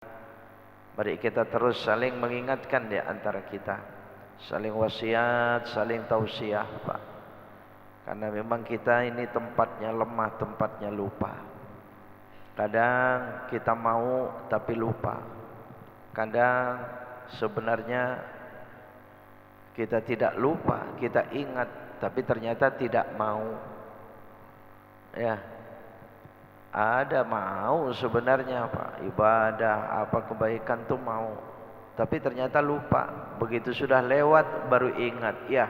Mari kita terus saling mengingatkan di antara kita, saling wasiat, saling tausiah, Pak. Karena memang kita ini tempatnya lemah, tempatnya lupa. Kadang kita mau tapi lupa. Kadang sebenarnya kita tidak lupa, kita ingat tapi ternyata tidak mau. Ya. Ada mau sebenarnya Pak, ibadah apa kebaikan tuh mau, tapi ternyata lupa. Begitu sudah lewat baru ingat, ya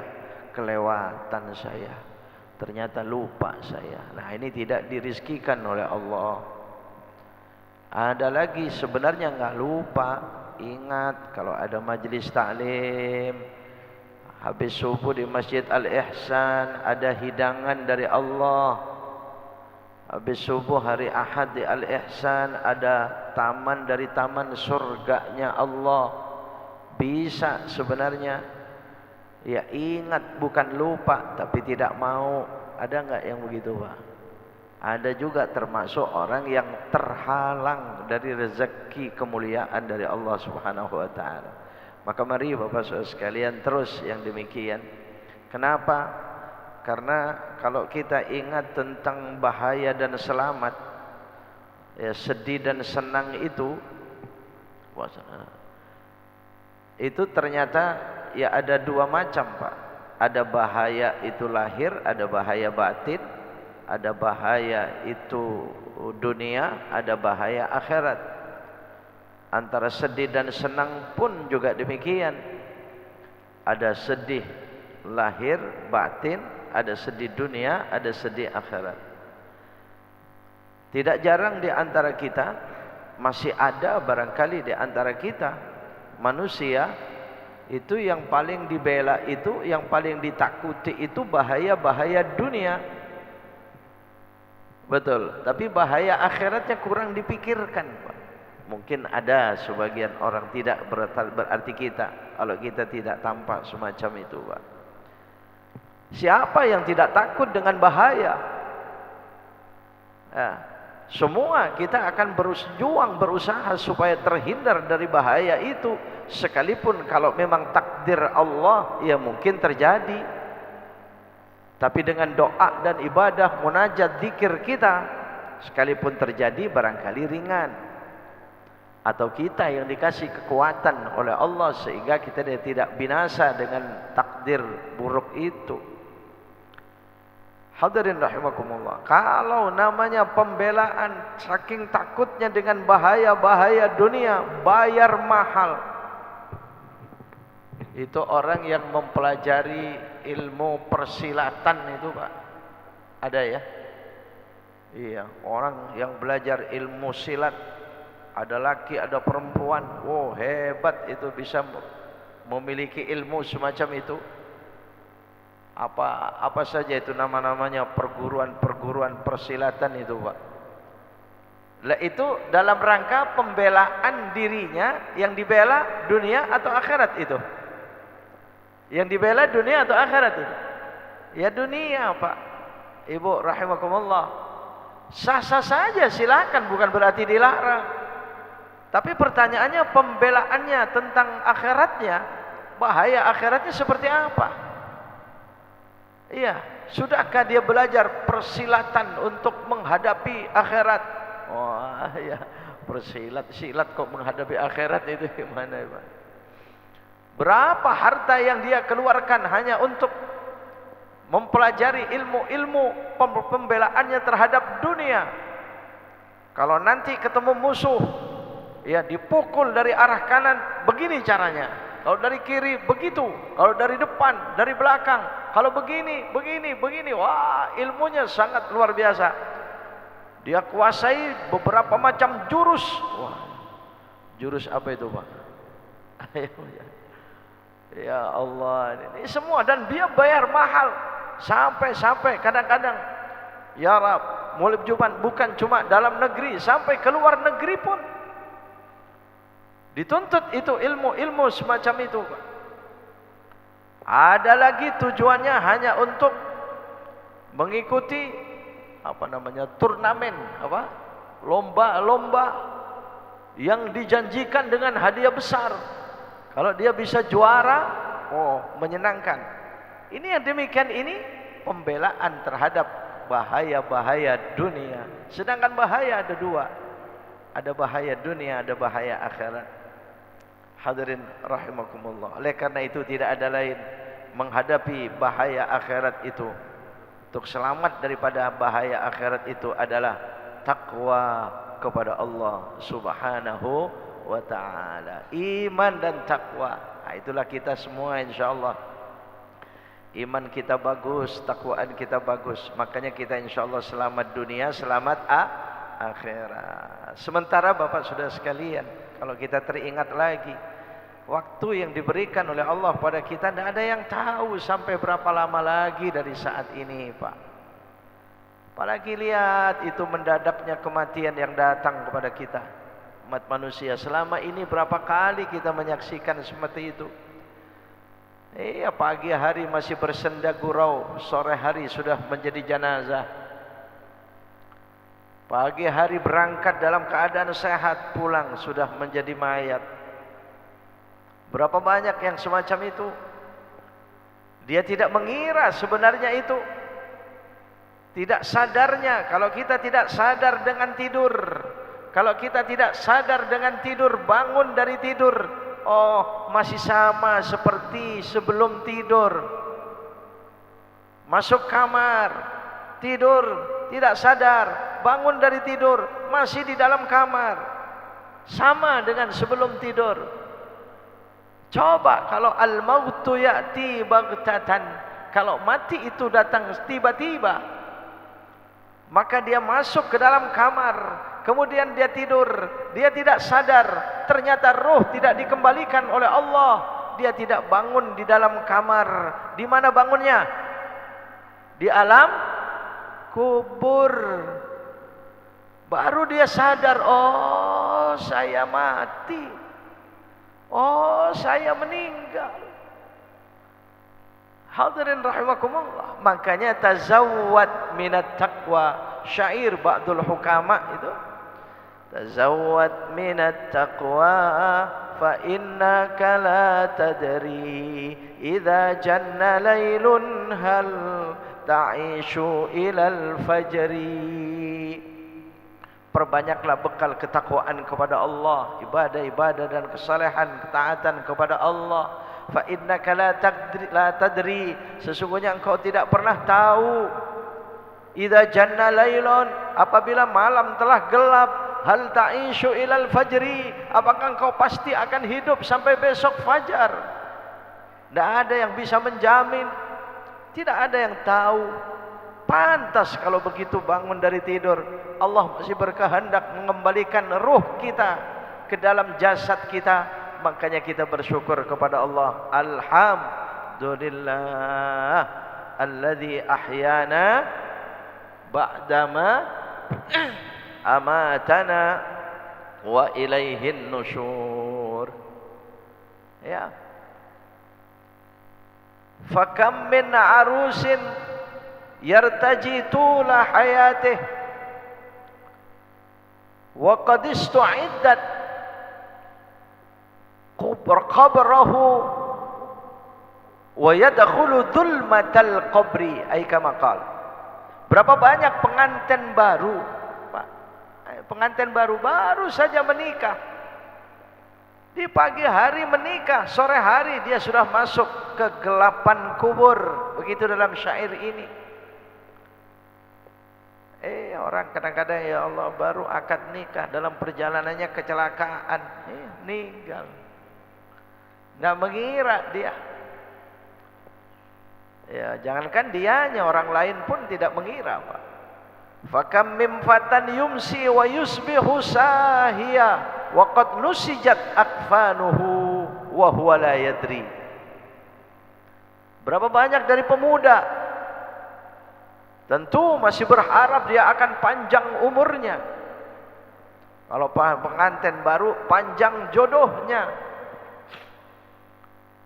kelewatan saya, ternyata lupa saya. Nah ini tidak dirizkikan oleh Allah. Ada lagi sebenarnya nggak lupa, ingat kalau ada majelis taklim, habis subuh di Masjid Al-Ihsan ada hidangan dari Allah. Habis subuh hari Ahad di Al-Ihsan ada taman dari taman surganya Allah. Bisa sebenarnya. Ya ingat bukan lupa tapi tidak mau. Ada enggak yang begitu Pak? Ada juga termasuk orang yang terhalang dari rezeki kemuliaan dari Allah Subhanahu wa taala. Maka mari Bapak Saudara sekalian terus yang demikian. Kenapa? Karena kalau kita ingat tentang bahaya dan selamat, ya sedih dan senang itu ternyata ya ada dua macam Pak. Ada bahaya itu lahir, ada bahaya batin, ada bahaya itu dunia, ada bahaya akhirat. Antara sedih dan senang pun juga demikian. Ada sedih lahir batin, ada sedih dunia, ada sedih akhirat. Tidak jarang di antara kita, masih ada barangkali di antara kita manusia itu yang paling dibela itu, yang paling ditakuti itu bahaya-bahaya dunia. Betul, tapi bahaya akhiratnya kurang dipikirkan Pak. Mungkin ada sebagian orang tidak berarti kita, kalau kita tidak tampak semacam itu Pak. Siapa yang tidak takut dengan bahaya? Ya, semua kita akan berjuang, berusaha supaya terhindar dari bahaya itu. Sekalipun kalau memang takdir Allah, ya mungkin terjadi. Tapi dengan doa dan ibadah, munajat, zikir kita, sekalipun terjadi barangkali ringan. Atau kita yang dikasih kekuatan oleh Allah sehingga kita tidak binasa dengan takdir buruk itu. Hadirin rahimakumullah. Kalau namanya pembelaan, saking takutnya dengan bahaya-bahaya dunia, bayar mahal. Itu orang yang mempelajari ilmu persilatan itu Pak. Ada ya? Iya, orang yang belajar ilmu silat. Ada laki, ada perempuan. Wow, hebat itu bisa memiliki ilmu semacam itu. Apa saja itu nama-namanya, perguruan persilatan itu Pak. Lah itu dalam rangka pembelaan dirinya, yang dibela dunia atau akhirat itu? Yang dibela dunia atau akhirat itu? Ya dunia Pak. Ibu rahimakumullah. Sah-sah saja silakan, bukan berarti dilarang. Tapi pertanyaannya pembelaannya tentang akhiratnya, bahaya akhiratnya seperti apa? Iya, sudahkah dia belajar persilatan untuk menghadapi akhirat? Wah, ya, silat kok menghadapi akhirat itu gimana, Pak? Berapa harta yang dia keluarkan hanya untuk mempelajari ilmu-ilmu pembelaannya terhadap dunia. Kalau nanti ketemu musuh, ya dipukul dari arah kanan, begini caranya. Kalau dari kiri begitu, kalau dari depan, dari belakang, kalau begini, wah ilmunya sangat luar biasa. Dia kuasai beberapa macam jurus. Wah, jurus apa itu Pak? Ya Allah, ini semua, dan dia bayar mahal. Sampai kadang-kadang, ya Rab, mulai juban bukan cuma dalam negeri, sampai ke luar negeri pun dituntut itu ilmu-ilmu semacam itu. Ada lagi tujuannya hanya untuk mengikuti turnamen, lomba-lomba yang dijanjikan dengan hadiah besar. Kalau dia bisa juara, oh menyenangkan. Ini yang demikian ini pembelaan terhadap bahaya-bahaya dunia. Sedangkan bahaya ada dua. Ada bahaya dunia, ada bahaya akhirat. Hadirin rahimakumullah. Oleh karena itu tidak ada lain menghadapi bahaya akhirat itu. Untuk selamat daripada bahaya akhirat itu adalah takwa kepada Allah Subhanahu wa ta'ala. Iman dan takwa. Nah, itulah kita semua insyaallah. Iman kita bagus, takwaan kita bagus. Makanya kita insyaallah selamat dunia, selamat akhirat. Sementara Bapak Saudara sekalian, kalau kita teringat lagi waktu yang diberikan oleh Allah pada kita, tidak ada yang tahu sampai berapa lama lagi dari saat ini, Pak. Apalagi lihat itu mendadaknya kematian yang datang kepada kita, umat manusia. Selama ini berapa kali kita menyaksikan seperti itu. Iya, pagi hari masih bersenda gurau, sore hari sudah menjadi jenazah. Pagi hari berangkat dalam keadaan sehat, pulang sudah menjadi mayat. Berapa banyak yang semacam itu. Dia tidak mengira sebenarnya itu. Tidak sadarnya. Kalau kita tidak sadar dengan tidur, kalau kita tidak sadar dengan tidur, bangun dari tidur, oh masih sama seperti sebelum tidur. Masuk kamar, tidur, tidak sadar, bangun dari tidur, masih di dalam kamar, sama dengan sebelum tidur. Coba kalau al-mautu ya'ti baghtatan, kalau mati itu datang tiba-tiba, maka dia masuk ke dalam kamar, kemudian dia tidur, dia tidak sadar, ternyata roh tidak dikembalikan oleh Allah, dia tidak bangun di dalam kamar. Di mana bangunnya? Di alam kubur. Baru dia sadar, oh saya mati, oh saya meninggal. Hadirin rahimakumullah. Makanya tazawwad minat taqwa. Syair ba'dul hukama itu, tazawwad minat taqwa fa innaka la tadri idza janna laylun hal ta'ishu ilal fajri. Perbanyaklah bekal ketakwaan kepada Allah, ibadah-ibadah dan kesalehan, ketaatan kepada Allah. Fa innaka la tadri, sesungguhnya engkau tidak pernah tahu. Idza janna lailun, apabila malam telah gelap, hal ta'ishu ilal fajri, apakah engkau pasti akan hidup sampai besok fajar? Tidak ada yang bisa menjamin, tidak ada yang tahu. Pantas kalau begitu bangun dari tidur, Allah masih berkehendak mengembalikan ruh kita ke dalam jasad kita. Makanya kita bersyukur kepada Allah. Alhamdulillah alladzi ahyana ba'dama amatana wa ilaihin nusyur. Ya. Fakam min arusin yartaji tula hayatih wa qad istu'iddat qabrahu wa yadkhulu dhulmatal qabri, ay kama qala. Berapa banyak pengantin baru, Pak, pengantin baru saja menikah, di pagi hari menikah, sore hari dia sudah masuk kegelapan kubur. Begitu dalam syair ini. Orang kadang-kadang ya Allah baru akad nikah, dalam perjalanannya kecelakaan, meninggal. Nggak mengira dia. Ya, jangankan dianya, orang lain pun tidak mengira, Pak. Fakam mim fatan yumsi wa yusbihu sahiya wa qad nusijat akfanuhu wa huwa la yadri. Berapa banyak dari pemuda tentu masih berharap dia akan panjang umurnya. Kalau pengantin baru, panjang jodohnya.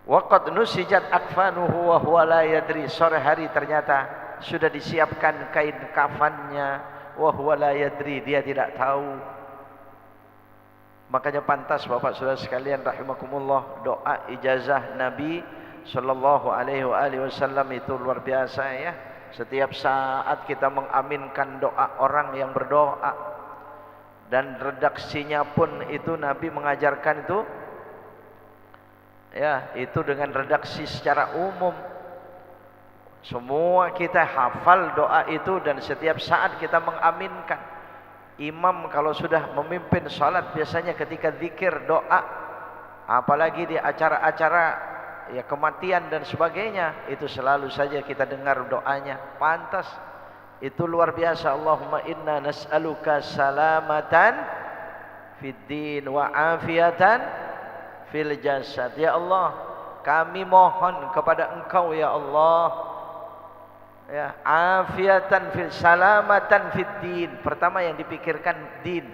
Waqad nusijat akfanuhu wa huwa la yadri, sore hari ternyata sudah disiapkan kain kafannya, wa huwa la yadri, dia tidak tahu. Makanya pantas Bapak Saudara sekalian rahimakumullah, doa ijazah Nabi sallallahu alaihi wasallam itu luar biasa ya. Setiap saat kita mengaminkan doa orang yang berdoa, dan redaksinya pun itu Nabi mengajarkan itu ya, itu dengan redaksi secara umum. Semua kita hafal doa itu dan setiap saat kita mengaminkan. Imam kalau sudah memimpin salat biasanya ketika zikir doa, apalagi di acara-acara ya kematian dan sebagainya, itu selalu saja kita dengar doanya. Pantas, itu luar biasa. Allahumma inna nas'aluka salamatan fid din wa afiatan fil jasad. Ya Allah, kami mohon kepada Engkau ya Allah, ya, afiatan fil salamatan fid din. Pertama yang dipikirkan din,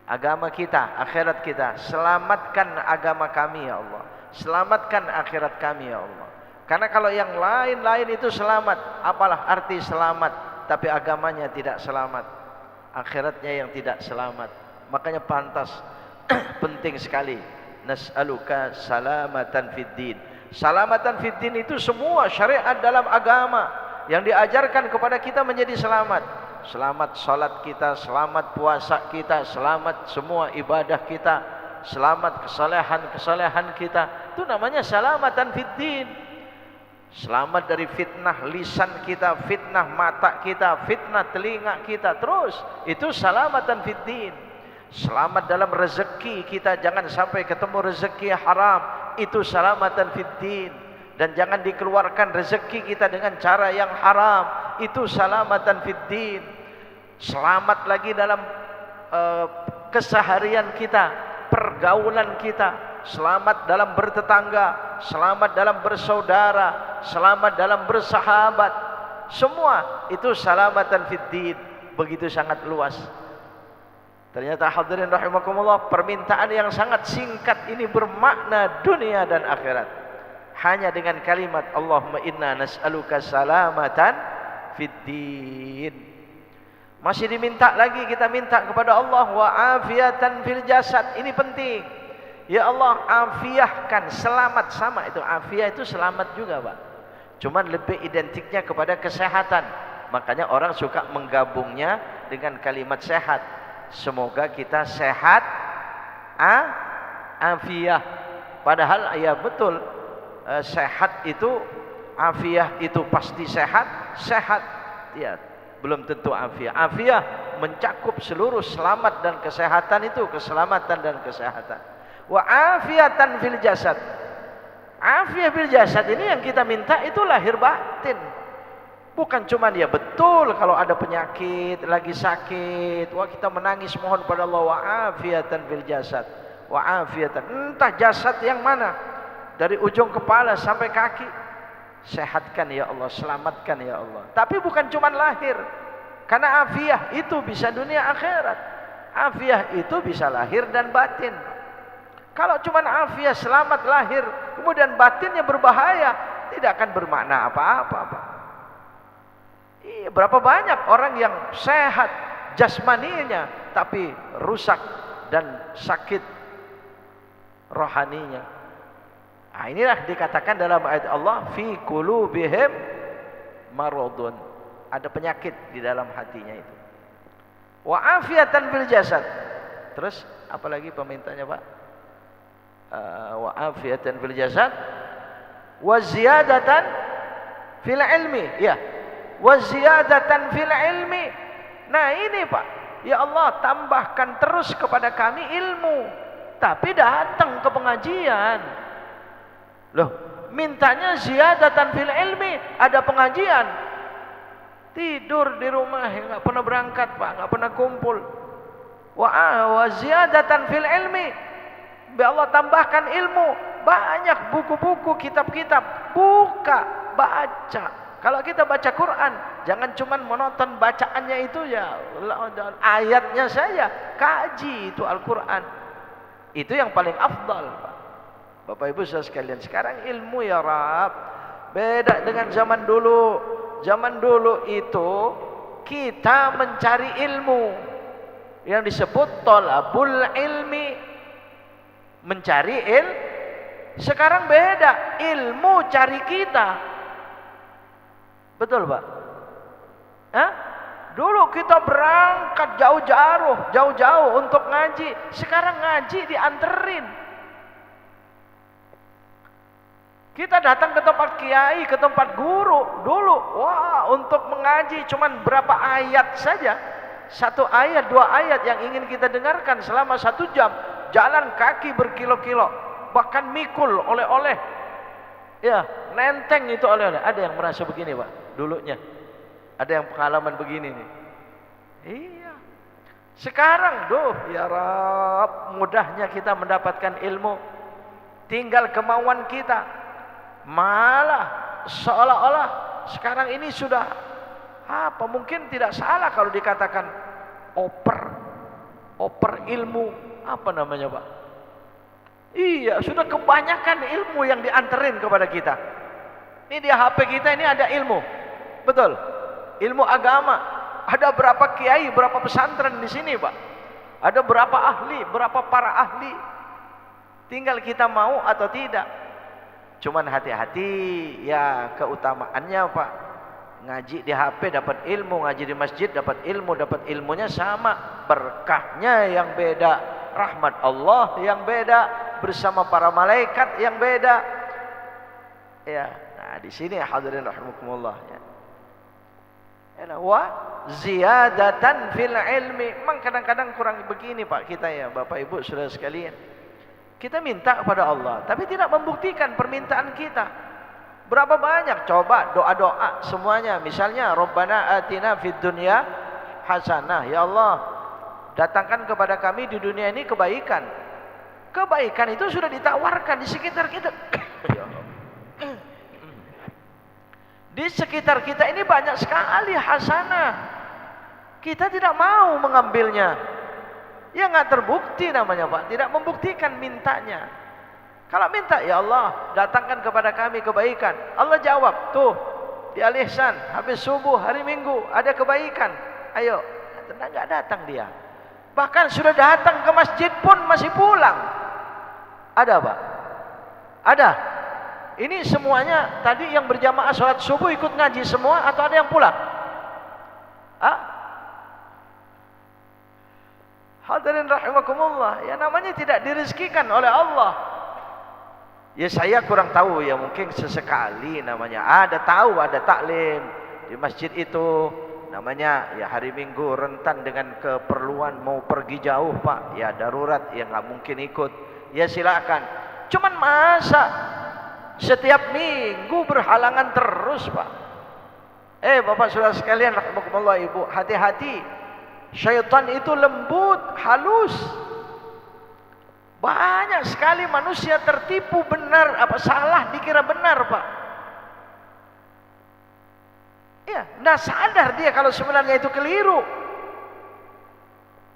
agama kita, akhirat kita. Selamatkan agama kami ya Allah, selamatkan akhirat kami ya Allah. Karena kalau yang lain-lain itu selamat, apalah arti selamat tapi agamanya tidak selamat, akhiratnya yang tidak selamat. Makanya pantas penting sekali, nas'aluka salamatan fid din. Salamatan fid din itu semua syariat dalam agama yang diajarkan kepada kita menjadi selamat. Selamat salat kita, selamat puasa kita, selamat semua ibadah kita, selamat kesalehan kita. Itu namanya salamatan fid din. Selamat dari fitnah lisan kita, fitnah mata kita, fitnah telinga kita. Terus itu salamatan fid din. Selamat dalam rezeki kita, jangan sampai ketemu rezeki haram. Itu salamatan fid din. Dan jangan dikeluarkan rezeki kita dengan cara yang haram. Itu salamatan fid din. Selamat lagi dalam keseharian kita, pergaulan kita. Selamat dalam bertetangga, selamat dalam bersaudara, selamat dalam bersahabat. Semua itu salamatan fid din. Begitu sangat luas. Ternyata hadirin rahimakumullah, permintaan yang sangat singkat ini bermakna dunia dan akhirat. Hanya dengan kalimat Allahumma inna nas'aluka salamatan fid din. Masih diminta lagi, kita minta kepada Allah wa afiatan fil jasad. Ini penting. Ya Allah, afiahkan, selamat. Sama itu, afiah itu selamat juga Pak, cuman lebih identiknya kepada kesehatan. Makanya orang suka menggabungnya dengan kalimat sehat. Semoga kita sehat, afiah. Padahal ya betul, sehat itu, afiah itu pasti sehat. Sehat ya belum tentu afiah. Afiah mencakup seluruh selamat dan kesehatan. Itu keselamatan dan kesehatan. Wa afiatan fil jasad. Afiah fil jasad ini yang kita minta itu lahir batin. Bukan cuma ya betul kalau ada penyakit, lagi sakit, wah kita menangis mohon pada Allah wa afiatan fil jasad. Wa afiatan, entah jasad yang mana, dari ujung kepala sampai kaki, sehatkan ya Allah, selamatkan ya Allah. Tapi bukan cuma lahir. Karena afiah itu bisa dunia akhirat. Afiah itu bisa lahir dan batin. Kalau cuma afiah selamat lahir, kemudian batinnya berbahaya, tidak akan bermakna apa-apa. Iya, berapa banyak orang yang sehat jasmaninya tapi rusak dan sakit rohaninya. Nah, inilah dikatakan dalam ayat Allah fi qulubihim maradun. Ada penyakit di dalam hatinya itu. Wa afiatan fil jasad. Terus apalagi pemintanya Pak? Wa afiatan fil jasad wa ziyadatan fil ilmi. Ya, wa ziyadatan fil ilmi. Nah ini Pak, ya Allah tambahkan terus kepada kami ilmu. Tapi datang ke pengajian, loh mintanya ziyadatan fil ilmi, ada pengajian, tidur di rumah, nggak pernah berangkat Pak, nggak pernah kumpul. Wa ziyadatan fil ilmi, ya Allah tambahkan ilmu, banyak buku-buku, kitab-kitab, buka, baca. Kalau kita baca Quran, jangan cuma monoton bacaannya itu ya, ayatnya saja, kaji itu Al-Quran. Itu yang paling afdal Pak. Bapak Ibu saudara sekalian, sekarang ilmu ya Rab, beda dengan zaman dulu. Zaman dulu itu kita mencari ilmu. yang disebut thalabul ilmi, mencari sekarang beda, ilmu cari kita. Betul Pak? Hah? Dulu kita berangkat jauh-jauh untuk ngaji, sekarang ngaji dianterin. Kita datang ke tempat kiai, ke tempat guru. Dulu, wah, untuk mengaji cuman berapa ayat saja. 1 ayat, 2 ayat yang ingin kita dengarkan selama 1 jam. Jalan kaki berkilo-kilo, bahkan mikul oleh-oleh. Ya, nenteng itu oleh-oleh. Ada yang merasa begini Pak, dulunya. Ada yang pengalaman begini nih. Iya. Sekarang, ya Rab, mudahnya kita mendapatkan ilmu. Tinggal kemauan kita. Malah seolah-olah sekarang ini sudah mungkin tidak salah kalau dikatakan oper ilmu, apa namanya Pak? Iya, sudah kebanyakan ilmu yang dianterin kepada kita. Ini di HP kita ini ada ilmu, betul? Ilmu agama. Ada berapa kiai, berapa pesantren di sini Pak? Ada berapa ahli, berapa para ahli? Tinggal kita mau atau tidak. Cuman hati-hati ya, keutamaannya Pak. Ngaji di HP dapat ilmu, ngaji di masjid dapat ilmunya sama, berkahnya yang beda, rahmat Allah yang beda, bersama para malaikat yang beda. Ya, nah di sini hadirin rahimakumullah ya. Wa ziyadatan fil ilmi. Memang kadang-kadang kurang begini Pak kita ya, Bapak Ibu Saudara sekalian. Kita minta kepada Allah tapi tidak membuktikan permintaan kita. Berapa banyak coba doa-doa semuanya, misalnya Rabbana atina fid dunya hasanah, ya Allah datangkan kepada kami di dunia ini kebaikan. Kebaikan itu sudah ditawarkan di sekitar kita. Di sekitar kita ini banyak sekali hasanah. Kita tidak mau mengambilnya. Ya nggak terbukti namanya Pak, tidak membuktikan mintanya. Kalau minta, ya Allah datangkan kepada kami kebaikan, Allah jawab, tuh di Al Ihsan habis subuh hari Minggu ada kebaikan, ayo. Nggak datang dia. Bahkan sudah datang ke masjid pun masih pulang. Ada Pak? Ada. Ini semuanya tadi yang berjamaah sholat subuh ikut ngaji semua atau ada yang pulang? Hadirin rahimakumullah, ya namanya tidak direzekikan oleh Allah. Ya saya kurang tahu ya, mungkin sesekali namanya ada taklim di masjid itu, namanya ya hari Minggu rentan dengan keperluan mau pergi jauh Pak, ya darurat ya nggak mungkin ikut, ya silakan. Cuman masa setiap minggu berhalangan terus Pak? Bapak Saudara sekalian rahimakumullah, Ibu, hati-hati. Syaitan itu lembut, halus. Banyak sekali manusia tertipu benar apa salah dikira benar Pak. Ya, nggak sadar dia kalau sebenarnya itu keliru.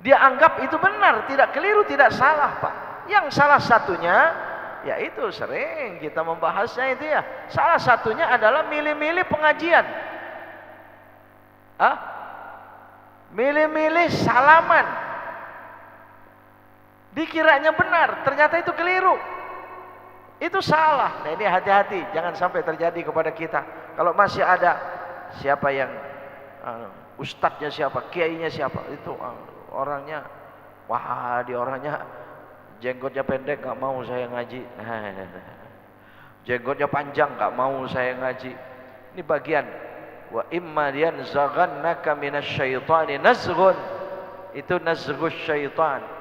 Dia anggap itu benar, tidak keliru, tidak salah Pak. Yang salah satunya, ya itu sering kita membahasnya itu ya. Salah satunya adalah milih-milih pengajian. Milih-milih salaman. Dikiranya benar, ternyata itu keliru. Itu salah. Nah ini hati-hati, jangan sampai terjadi kepada kita. Kalau masih ada siapa yang ustadznya siapa, kiainya siapa, itu orangnya, wah dia orangnya jenggotnya pendek, nggak mau saya ngaji. Jenggotnya panjang, nggak mau saya ngaji. Ini bagian wa imma yanzaghannaka minasyaitani nazghun. Itu nazghus syaitan.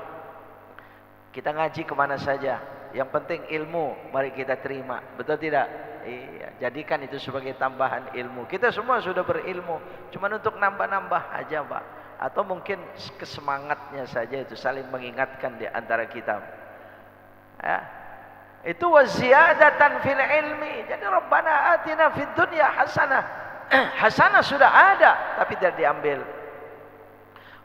Kita ngaji kemana saja, yang penting ilmu mari kita terima, betul tidak? Iya, jadikan itu sebagai tambahan ilmu. Kita semua sudah berilmu, cuman untuk nambah-nambah aja Pak. Atau mungkin kesemangatnya saja itu saling mengingatkan di antara kita. Ya. Itu waziyadatan fil ilmi. Jadi Rabbana atina fid dunya hasanah. Hasanah sudah ada tapi tidak diambil.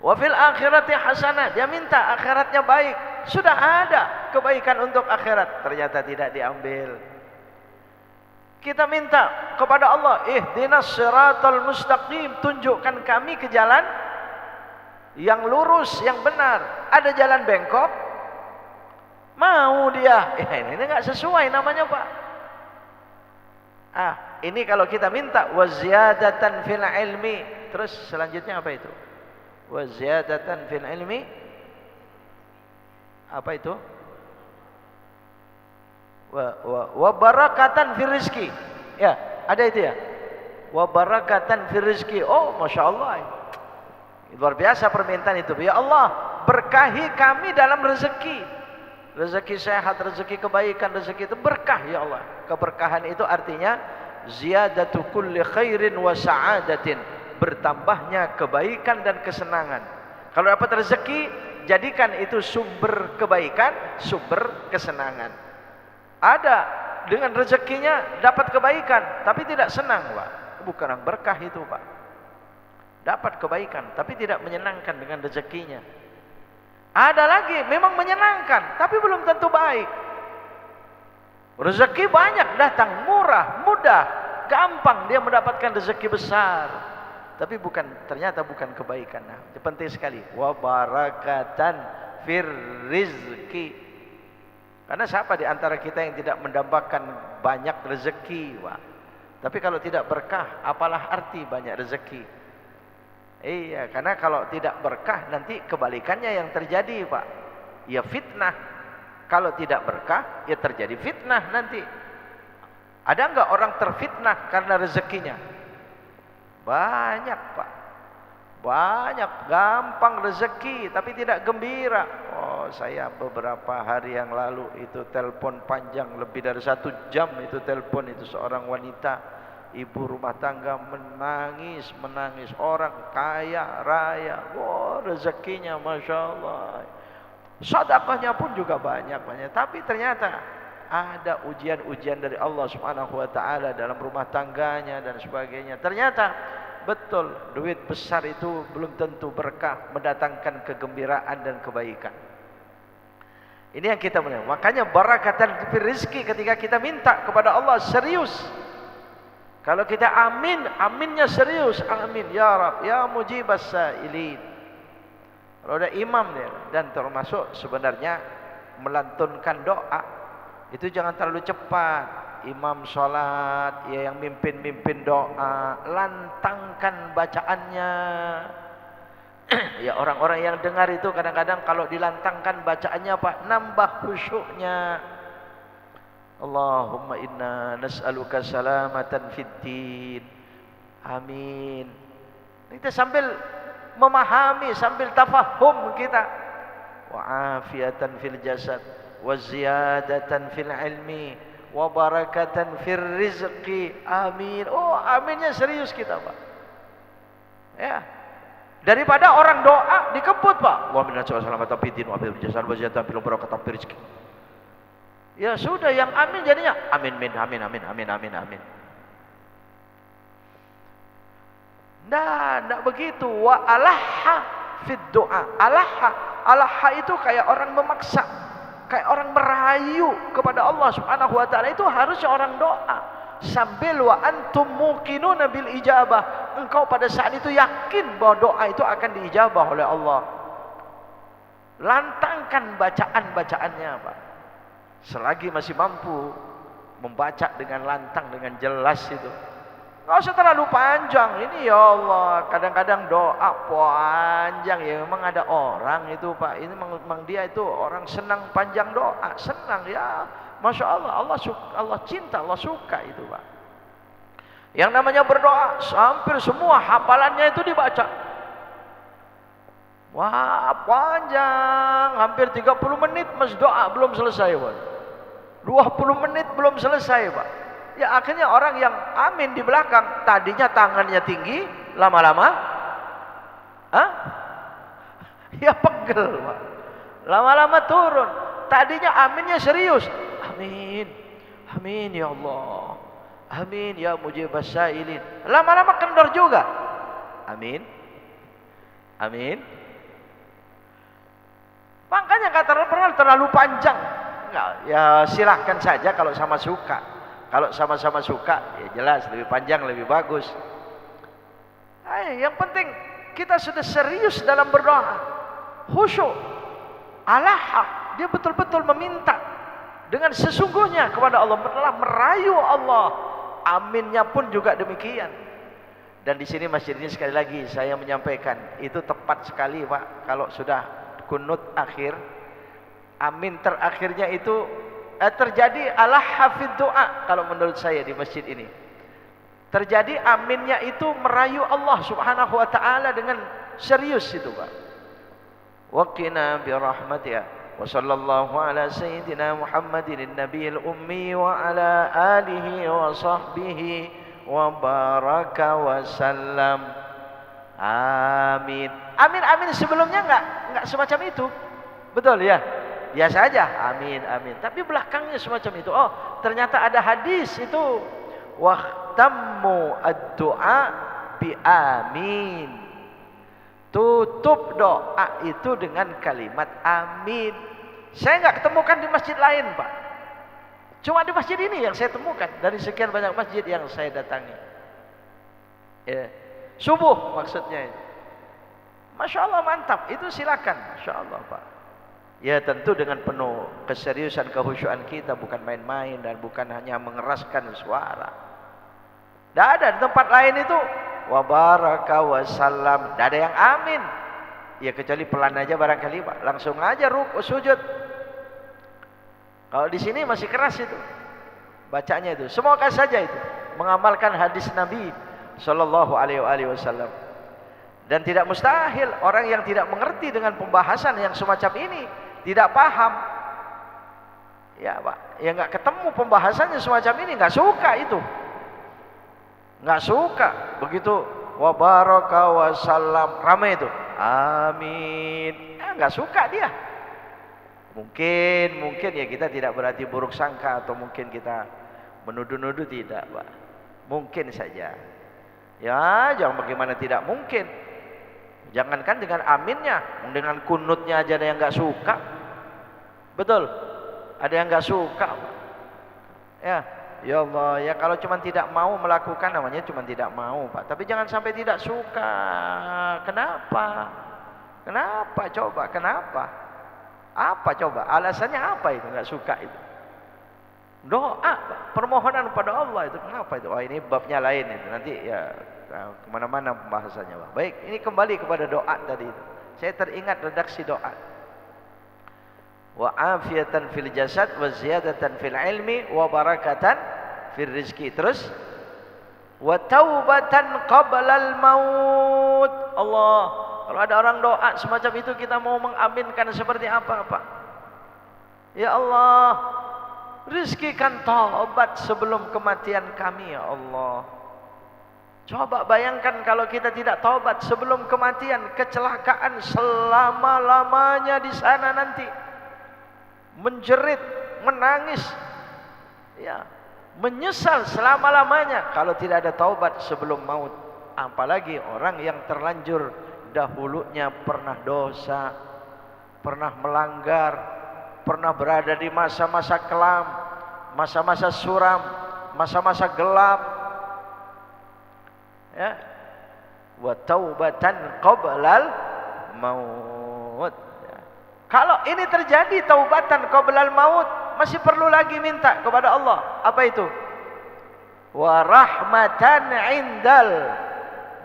Wa fil akhirati hasanah, dia minta akhiratnya baik. Sudah ada kebaikan untuk akhirat, ternyata tidak diambil. Kita minta kepada Allah, ihdinas siratal mustaqim, tunjukkan kami ke jalan yang lurus, yang benar. Ada jalan bengkok, mau dia. Ini nggak sesuai namanya, Pak. Ini kalau kita minta waziyadatan fil ilmi, terus selanjutnya apa itu? Waziyadatan fil ilmi, apa itu? Wa barakatan fil rizki. Ya, ada itu ya. Wa barakatan fil rizki. Oh, masya Allah, luar biasa permintaan itu. Ya Allah, berkahi kami dalam rezeki. Rezeki sehat, rezeki kebaikan, rezeki itu berkah ya Allah. Keberkahan itu artinya ziyadatu kulli khairin wa sa'adatin, bertambahnya kebaikan dan kesenangan. Kalau dapat rezeki, jadikan itu sumber kebaikan, sumber kesenangan. Ada dengan rezekinya dapat kebaikan tapi tidak senang, Pak. Bukan berkah itu, Pak. Dapat kebaikan tapi tidak menyenangkan dengan rezekinya. Ada lagi memang menyenangkan tapi belum tentu baik. Rezeki banyak datang, murah, mudah, gampang dia mendapatkan rezeki besar, tapi ternyata bukan kebaikan. Nah, itu penting sekali. Wa barakatan fir rizki. Karena siapa di antara kita yang tidak mendambakan banyak rezeki, Pak? Tapi kalau tidak berkah, apalah arti banyak rezeki? Iya, karena kalau tidak berkah nanti kebalikannya yang terjadi, Pak. Ya fitnah. Kalau tidak berkah, ya terjadi fitnah nanti. Ada enggak orang terfitnah karena rezekinya? Banyak, Pak. Banyak, gampang rezeki tapi tidak gembira. Oh, saya beberapa hari yang lalu itu telepon panjang lebih dari 1 jam, itu telepon itu seorang wanita, ibu rumah tangga, menangis, orang kaya raya, rezekinya masya Allah, sedekahnya pun juga banyak, tapi ternyata ada ujian-ujian dari Allah Subhanahu wa taala dalam rumah tangganya dan sebagainya. Ternyata betul, duit besar itu belum tentu berkah, mendatangkan kegembiraan dan kebaikan. Ini yang kita menang. Makanya barakatan fil rizki, ketika kita minta kepada Allah serius. Kalau kita amin, aminnya serius, amin ya Rab, ya mujibas sailin. Kalau ada imam dia, dan termasuk sebenarnya melantunkan doa itu jangan terlalu cepat. Imam sholat, ya yang mimpin doa, lantangkan bacaannya. Ya orang-orang yang dengar itu kadang-kadang kalau dilantangkan bacaannya, Pak, nambah khusyuknya. Allahumma inna nas'aluka salamatan fid din. Amin. Kita sambil memahami, sambil tafahum kita. Wa afiatan fil jasad, wa ziyadatan fil ilmi, wa barakatan fil rizqi. Amin. Oh, aminnya serius kita, Pak. Ya. Daripada orang doa dikebut, Pak. Allahumma inna nas'aluka salamatan fid din wa bil jasad wa ziyadatan fil barakatan fil rizqi. Ya sudah, yang amin jadinya amin min amin amin amin amin amin. Enggak begitu. Wa alaha fid doa. Alaha itu kayak orang memaksa, kayak orang merayu kepada Allah Subhanahu wa taala. Itu harusnya orang doa sambil wa antum muqinuna bil ijabah. Engkau pada saat itu yakin bahwa doa itu akan diijabah oleh Allah. Lantangkan bacaan-bacaannya, Pak. Selagi masih mampu membaca dengan lantang, dengan jelas itu, nggak usah terlalu panjang. Ini ya Allah, kadang-kadang doa panjang ya. Memang ada orang itu, Pak, ini memang dia itu orang senang panjang doa, senang ya. Masya Allah, Allah cinta, Allah suka itu, Pak. Yang namanya berdoa, hampir semua hafalannya itu dibaca. Wah, panjang, hampir 30 menit mas doa belum selesai, Pak. 20 menit belum selesai, Pak. Ya akhirnya orang yang amin di belakang, tadinya tangannya tinggi, lama-lama ya pegel, Pak. Lama-lama turun. Tadinya aminnya serius. Amin. Amin ya Allah. Amin ya mujibas sailin. Lama-lama kendor juga. Amin. Amin. Makanya nggak terlalu panjang. Enggak, ya silahkan saja kalau sama suka. Kalau sama-sama suka, ya jelas lebih panjang lebih bagus. Yang penting kita sudah serius dalam berdoa, khusyuk, alahaq, dia betul-betul meminta dengan sesungguhnya kepada Allah, telah merayu Allah. Aminnya pun juga demikian. Dan di sini masjid ini sekali lagi saya menyampaikan, itu tepat sekali Pak, kalau sudah kunut akhir, amin terakhirnya itu terjadi ala hafid doa. Kalau menurut saya di masjid ini terjadi aminnya itu merayu Allah subhanahu wa ta'ala dengan serius itu Pak. Waqina birahmatika wa sallallahu ala sayyidina Muhammadin nabiyil ummi wa ala alihi wa sahbihi wa baraka wa sallam. Amin. Amin amin sebelumnya enggak semacam itu. Betul ya? Biasa aja amin amin. Tapi belakangnya semacam itu. Oh, ternyata ada hadis itu, wahtammu ad-du'a bi amin. Tutup doa itu dengan kalimat amin. Saya enggak ketemukan di masjid lain, Pak. Cuma di masjid ini yang saya temukan dari sekian banyak masjid yang saya datangi. Ya. Subuh maksudnya. Masya Allah mantap. Itu silakan. Masya Allah Pak. Ya tentu dengan penuh keseriusan kehusyuan kita, bukan main-main dan bukan hanya mengeraskan suara. Tidak ada di tempat lain itu wa baraka wa salam. Tidak ada yang amin. Ya kecuali pelan aja barangkali Pak. Langsung aja rukuk sujud. Kalau di sini masih keras itu bacanya itu. Semoga saja itu mengamalkan hadis Nabi Sallallahu Alaihi Wasallam. Dan tidak mustahil orang yang tidak mengerti dengan pembahasan yang semacam ini, tidak paham, ya Pak, ya nggak ketemu pembahasannya semacam ini, nggak suka itu, nggak suka begitu. Wa baraka wa salam ramai itu, amin, nggak suka dia. Mungkin ya kita tidak berarti buruk sangka atau mungkin kita menuduh-nuduh, tidak Pak. Mungkin saja. Ya jangan bagaimana tidak mungkin. Jangankan dengan aminnya, dengan kunutnya aja ada yang nggak suka. Betul. Ada yang nggak suka. Ya Allah, ya kalau cuma tidak mau melakukan namanya cuma tidak mau Pak. Tapi jangan sampai tidak suka. Kenapa? Kenapa coba? Kenapa? Apa coba? Alasannya apa itu nggak suka itu? Doa, permohonan pada Allah itu kenapa itu? Oh ini babnya lain itu. Nanti ya kemana-mana pembahasannya Pak. Baik, ini kembali kepada doa tadi itu. Saya teringat redaksi doa. Wa afiatan fil jasad wa ziyadatan fil ilmi wa barakatan fil rizki. Terus wa taubatan qablal maut. Allah, kalau ada orang doa semacam itu kita mau mengaminkan seperti apa Pak? Ya Allah, rizkikan taubat sebelum kematian kami ya Allah. Coba bayangkan kalau kita tidak taubat sebelum kematian, kecelakaan selama-lamanya di sana nanti. Menjerit, menangis, ya, menyesal selama-lamanya kalau tidak ada taubat sebelum maut. Apalagi orang yang terlanjur dahulunya pernah dosa, pernah melanggar, pernah berada di masa-masa kelam, masa-masa suram, masa-masa gelap. Ya. Wa taubatan qablal maut. Ya. Kalau ini terjadi taubatan qablal maut, masih perlu lagi minta kepada Allah. Apa itu? Wa rahmatan indal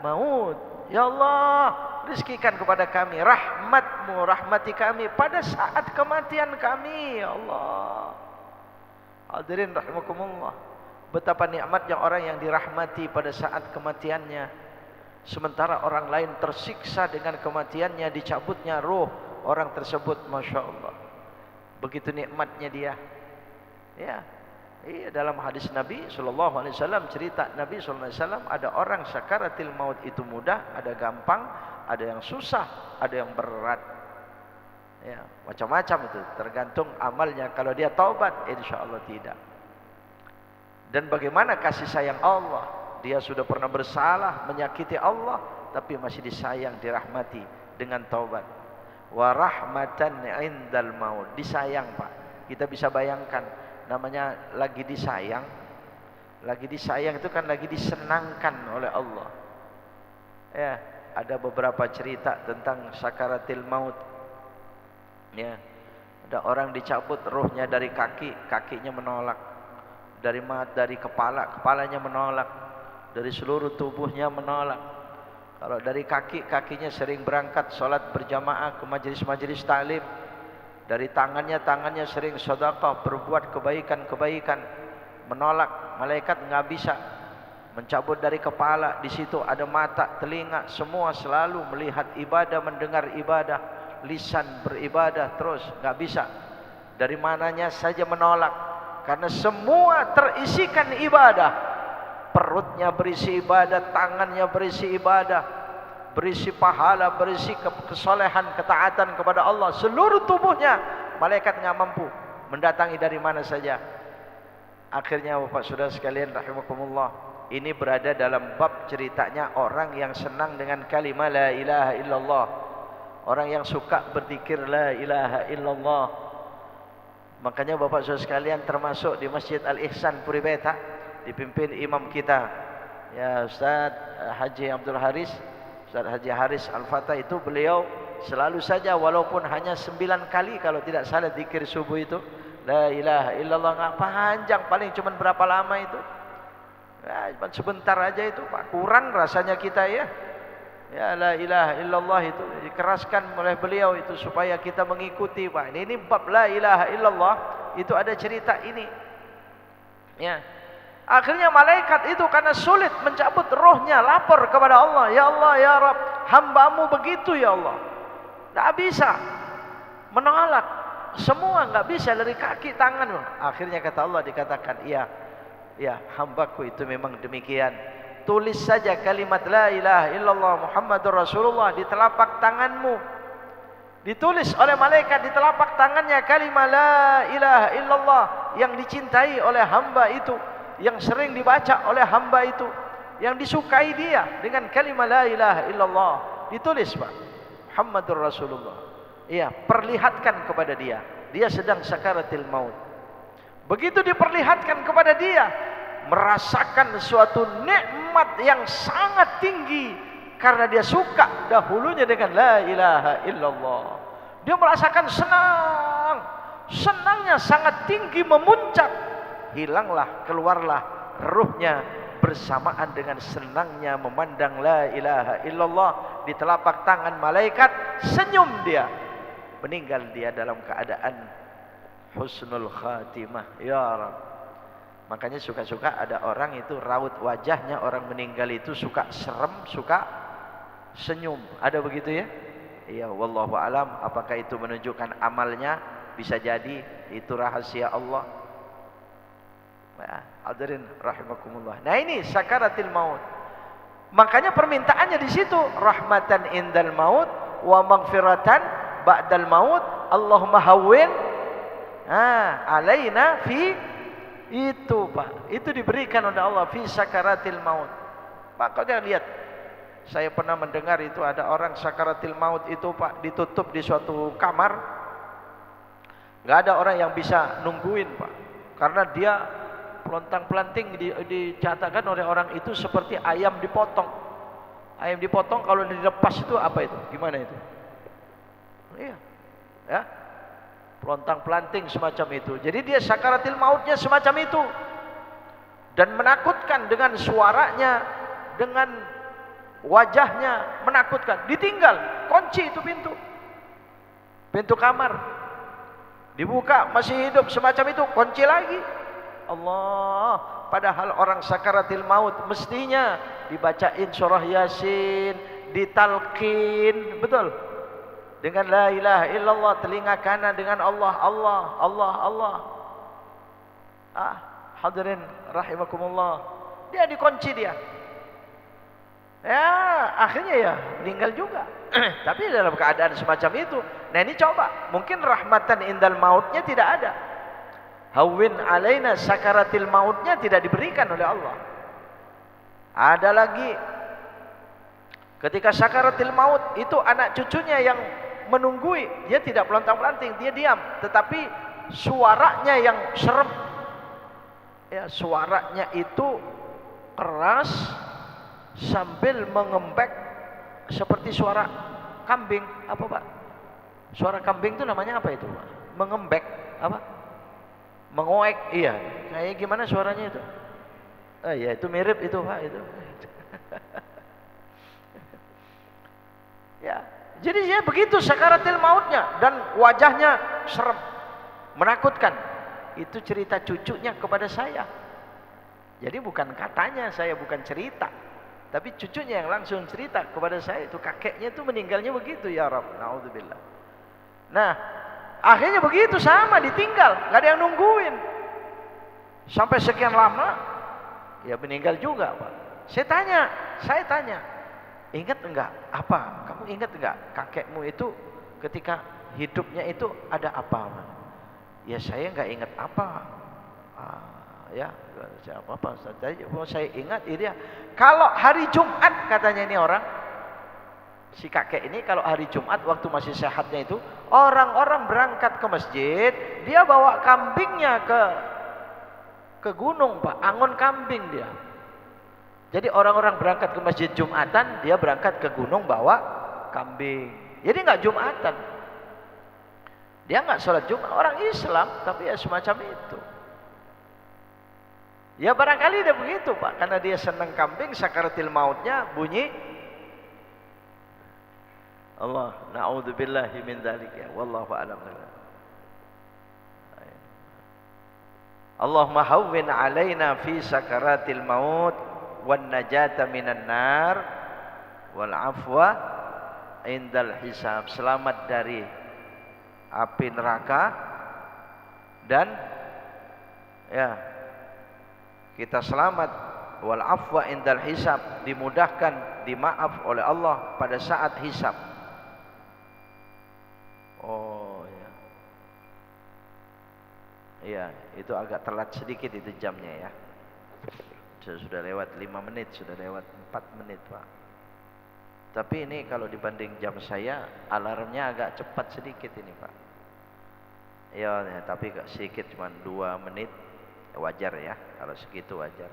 maut. Ya Allah, rizkikan kepada kami rahmatmu, rahmati kami pada saat kematian kami ya Allah. Hadirin rahimakumullah, betapa nikmatnya orang yang dirahmati pada saat kematiannya, sementara orang lain tersiksa dengan kematiannya, dicabutnya ruh orang tersebut. Masya Allah, begitu nikmatnya dia. Ya, iya, dalam hadis Nabi Sallallahu Alaihi Wasallam, cerita Nabi Sallallahu Alaihi Wasallam, ada orang sakaratil maut itu mudah, ada gampang, ada yang susah, ada yang berat. Ya, macam-macam itu, tergantung amalnya. Kalau dia taubat, insya Allah tidak. Dan bagaimana kasih sayang Allah? Dia sudah pernah bersalah, menyakiti Allah, tapi masih disayang, dirahmati dengan taubat. Wa rahmatan indal maut, disayang Pak. Kita bisa bayangkan, namanya lagi disayang. Lagi disayang itu kan lagi disenangkan oleh Allah. Ya, ada beberapa cerita tentang sakaratil maut. Ya, ada orang dicabut ruhnya dari kaki, kakinya menolak. Dari mata, dari kepala, kepalanya menolak. Dari seluruh tubuhnya menolak. Kalau dari kaki, kakinya sering berangkat sholat berjamaah ke majelis-majelis taklim. Dari tangannya, tangannya sering sedekah, berbuat kebaikan-kebaikan. Menolak, malaikat nggak bisa. Mencabut dari kepala, di situ ada mata, telinga, semua selalu melihat ibadah, mendengar ibadah, lisan beribadah terus, nggak bisa. Dari mananya saja menolak, karena semua terisikan ibadah. Perutnya berisi ibadah, tangannya berisi ibadah, berisi pahala, berisi kesolehan, ketaatan kepada Allah. Seluruh tubuhnya malaikat nggak mampu mendatangi dari mana saja. Akhirnya Bapak Saudara sekalian rahimakumullah, ini berada dalam bab ceritanya orang yang senang dengan kalimat la ilaha illallah, orang yang suka berzikir la ilaha illallah. Makanya Bapak Saudara sekalian, termasuk di Masjid Al-Ihsan Puribeta, dipimpin imam kita ya Ustaz Haji Abdul Haris, Ustaz Haji Haris Al-Fatah, itu beliau selalu saja walaupun hanya 9 kali kalau tidak salah zikir subuh itu la ilaha illallah, nggak panjang, paling cuma berapa lama itu ya, cuma sebentar aja itu Pak, kurang rasanya kita ya. Ya la ilaha illallah itu dikeraskan oleh beliau itu supaya kita mengikuti Pak. Ini bab la ilaha illallah itu ada cerita ini. Ya. Akhirnya malaikat itu karena sulit mencabut rohnya, lapor kepada Allah, ya Allah ya Rabb, hambamu begitu ya Allah, tidak bisa menolak, semua nggak bisa dari kaki tangan. Akhirnya kata Allah, dikatakan iya, ya hambaku itu memang demikian. Tulis saja kalimat la ilaha illallah Muhammadur Rasulullah di telapak tanganmu. Ditulis oleh malaikat di telapak tangannya kalimat la ilaha illallah yang dicintai oleh hamba itu, yang sering dibaca oleh hamba itu, yang disukai dia dengan kalimat la ilaha illallah. Ditulis Pak, Muhammadur Rasulullah. Iya, perlihatkan kepada dia, dia sedang sakaratil maut. Begitu diperlihatkan kepada dia, merasakan suatu nikmat yang sangat tinggi karena dia suka dahulunya dengan la ilaha illallah. Dia merasakan senang, senangnya sangat tinggi, memuncak. Hilanglah, keluarlah ruhnya bersamaan dengan senangnya memandang la ilaha illallah di telapak tangan malaikat. Senyum dia, meninggal dia dalam keadaan husnul khatimah ya Rabb. Makanya suka-suka ada orang itu raut wajahnya orang meninggal itu suka serem, suka senyum. Ada begitu ya? Iya, wallahu alam. Apakah itu menunjukkan amalnya? Bisa jadi itu rahasia Allah. Hadirin rahimakumullah. Nah ini sakaratil maut. Makanya permintaannya di situ rahmatan indal maut wa maghfiratan ba'dal maut. Allahumma hawwin alaina fi, itu Pak, itu diberikan oleh Allah fi sakaratil maut. Pak, kau jangan lihat, saya pernah mendengar itu ada orang sakaratil maut itu Pak ditutup di suatu kamar, nggak ada orang yang bisa nungguin Pak, karena dia pelontang-pelanting, dicatakan oleh orang itu seperti ayam dipotong. Ayam dipotong kalau dilepas itu apa itu? Gimana itu? Iya, ya. Pelontang-pelanting semacam itu. Jadi dia sakaratil mautnya semacam itu. Dan menakutkan dengan suaranya, dengan wajahnya menakutkan. Ditinggal, kunci itu pintu. Pintu kamar. Dibuka, masih hidup semacam itu, kunci lagi. Allah, padahal orang sakaratil maut mestinya dibacain surah Yasin, ditalqin, betul? Dengan la ilaha illallah, telinga kanan dengan Allah, Allah, Allah, Allah. Hadirin rahimakumullah. Dia dikunci dia. Ya, akhirnya ya meninggal juga. Tapi dalam keadaan semacam itu. Nah ini coba, mungkin rahmatan indal mautnya tidak ada. Hawwin alaina sakaratil mautnya tidak diberikan oleh Allah. Ada lagi, ketika sakaratil maut itu anak cucunya yang menunggui, dia tidak pelontang-pelanting, dia diam, tetapi suaranya yang serem. Ya, suaranya itu keras sambil mengembek seperti suara kambing. Apa Pak? Suara kambing itu namanya apa itu Pak? Mengembek apa? Mengoek, iya. Kayak gimana suaranya itu? Ya itu mirip itu Pak itu. Ya, jadi dia begitu sakaratil mautnya dan wajahnya serem, menakutkan. Itu cerita cucunya kepada saya. Jadi bukan katanya, saya bukan cerita, tapi cucunya yang langsung cerita kepada saya. Itu kakeknya itu meninggalnya begitu, ya Rabb, naudzubillah. Nah, akhirnya begitu sama, ditinggal, nggak ada yang nungguin. Sampai sekian lama, ya meninggal juga Pak. Saya tanya, ingat enggak apa? Kamu ingat enggak kakekmu itu ketika hidupnya itu ada apa? Ya saya enggak ingat apa. Ya apa saya ingat ini ya. Kalau hari Jumat katanya ini orang, si kakek ini kalau hari Jumat waktu masih sehatnya itu, orang-orang berangkat ke masjid, dia bawa kambingnya ke gunung Pak, angon kambing dia. Jadi orang-orang berangkat ke masjid Jumatan, dia berangkat ke gunung bawa kambing. Jadi nggak Jumatan. Dia nggak sholat Jumat, orang Islam, tapi ya semacam itu. Ya barangkali dia begitu Pak, karena dia senang kambing, sakaratil mautnya bunyi Allah, na'udzubillahi min dzalik ya, wallahu a'lam. Allahumma hawwin alaina fi sakaratil maut wan najata minan nar wal afwa indal hisab. Selamat dari api neraka dan ya kita selamat wal afwa indal hisab, dimudahkan, dimaaf oleh Allah pada saat hisab. Oh ya. Iya, itu agak telat sedikit itu jamnya ya. Sudah lewat 5 menit, sudah lewat 4 menit Pak. Tapi ini kalau dibanding jam saya, alarmnya agak cepat sedikit ini Pak. Ya, tapi sedikit cuma 2 menit, wajar ya, kalau segitu wajar.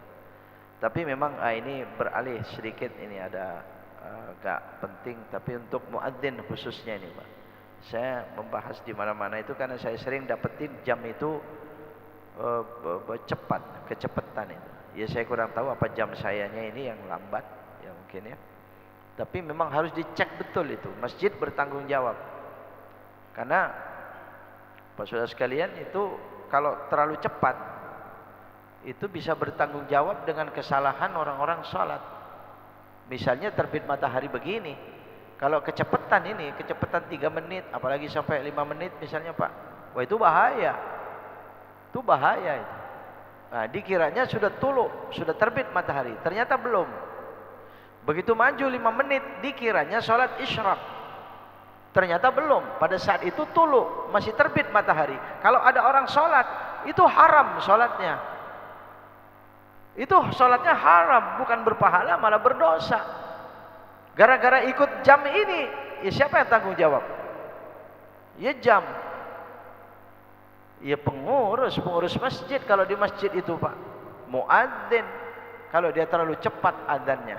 Tapi memang ini beralih sedikit, ini ada agak penting, tapi untuk muadzin khususnya ini Pak. Saya membahas di mana-mana itu karena saya sering dapetin jam itu cepat, kecepatan itu. Ya saya kurang tahu apa jam sayanya ini yang lambat, ya mungkin ya. Tapi memang harus dicek betul itu. Masjid bertanggung jawab. Karena Pak Saudara sekalian itu kalau terlalu cepat itu bisa bertanggung jawab dengan kesalahan orang-orang sholat. Misalnya terbit matahari begini, kalau kecepatan ini, kecepatan 3 menit, apalagi sampai 5 menit misalnya Pak, wah itu bahaya. Itu bahaya itu. Nah, dikiranya sudah tulu, sudah terbit matahari, ternyata belum. Begitu maju 5 menit, dikiranya sholat isyraq, ternyata belum. Pada saat itu tulu, masih terbit matahari. Kalau ada orang sholat, itu haram sholatnya. Itu sholatnya haram, bukan berpahala, malah berdosa. Gara-gara ikut jam ini, ya siapa yang tanggung jawab? Ya jam. Ya pengurus masjid kalau di masjid itu Pak. Muadzin kalau dia terlalu cepat adzannya.